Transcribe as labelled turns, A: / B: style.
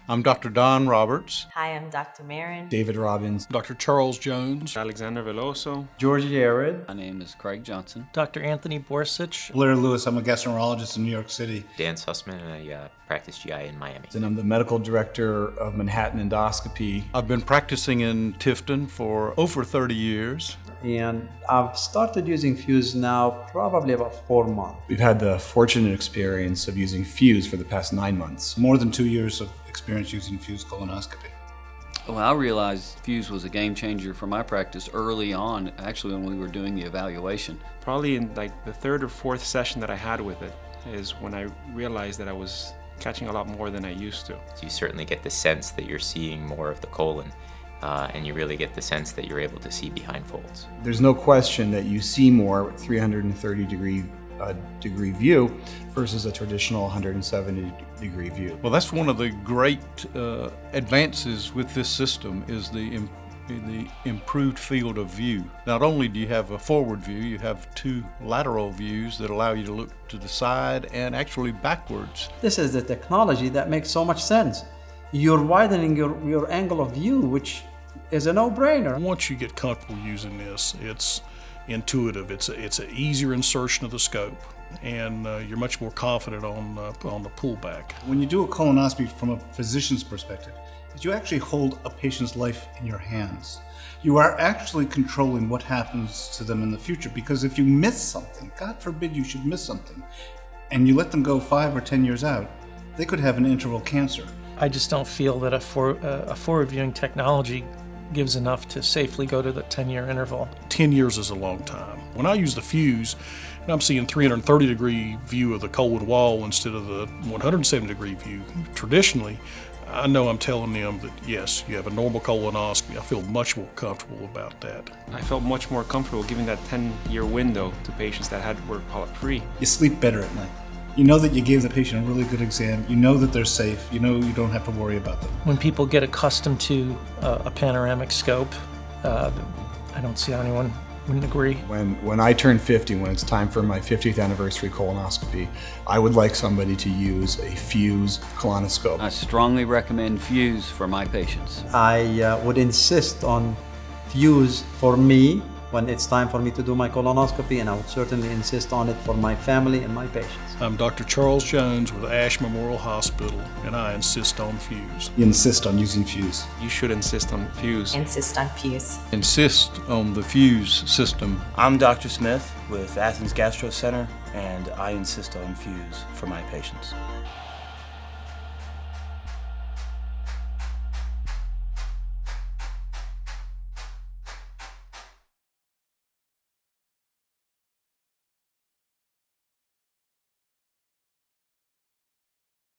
A: I'm Dr. Don Roberts.
B: Hi, I'm Dr. Marin.
C: David Robbins.
A: Dr. Charles Jones.
D: Alexander Veloso.
E: George Yared.
F: My name is Craig Johnson.
G: Dr. Anthony Borsich.
H: Blair Lewis, I'm a gastroenterologist in New York City.
I: Dan Sussman, and I practice GI in Miami.
C: And I'm the medical director of Manhattan Endoscopy.
A: I've been practicing in Tifton for over 30 years.
E: And I've started using Fuse now probably about 4 months.
C: We've had the fortunate experience of using Fuse for the past 9 months.
H: More than 2 years of experience using Fuse colonoscopy.
F: Well, I realized Fuse was a game changer for my practice early on, actually when we were doing the evaluation.
D: Probably in like the third or fourth session that I had with it is when I realized that I was catching a lot more than I used to.
I: So you certainly get the sense that you're seeing more of the colon. And you really get the sense that you're able to see behind folds.
C: There's no question that you see more with 330 degree view versus a traditional 170 degree view.
A: Well, that's one of the great advances with this system is the improved field of view. Not only do you have a forward view, you have 2 lateral views that allow you to look to the side and actually backwards.
E: This is the technology that makes so much sense. You're widening your angle of view, which is a no-brainer.
J: Once you get comfortable using this, it's intuitive. It's an easier insertion of the scope, and you're much more confident on the pullback.
H: When you do a colonoscopy from a physician's perspective, you actually hold a patient's life in your hands. You are actually controlling what happens to them in the future, because if you miss something, God forbid you should miss something, and you let them go 5 or 10 years out, they could have an interval cancer.
G: I just don't feel that a forward viewing technology gives enough to safely go to the 10-year interval.
J: 10 years is a long time. When I use the Fuse, and I'm seeing 330 degree view of the colon wall instead of the 170 degree view, traditionally, I know I'm telling them that yes, you have a normal colonoscopy. I feel much more comfortable about that.
D: I felt much more comfortable giving that 10-year window to patients that were polyp-free.
H: You sleep better at night. You know that you gave the patient a really good exam. You know that they're safe. You know you don't have to worry about them.
G: When people get accustomed to a panoramic scope, I don't see how anyone wouldn't agree.
C: When I turn 50, when it's time for my 50th anniversary colonoscopy, I would like somebody to use a Fuse colonoscope.
F: I strongly recommend Fuse for my patients.
E: I would insist on Fuse for me when it's time for me to do my colonoscopy, and I would certainly insist on it for my family and my patients.
J: I'm Dr. Charles Jones with Ash Memorial Hospital, and I insist on Fuse.
H: You insist on using Fuse.
D: You should insist on Fuse.
B: Insist on Fuse.
A: Insist on the Fuse system.
K: I'm Dr. Smith with Athens Gastro Center, and I insist on Fuse for my patients.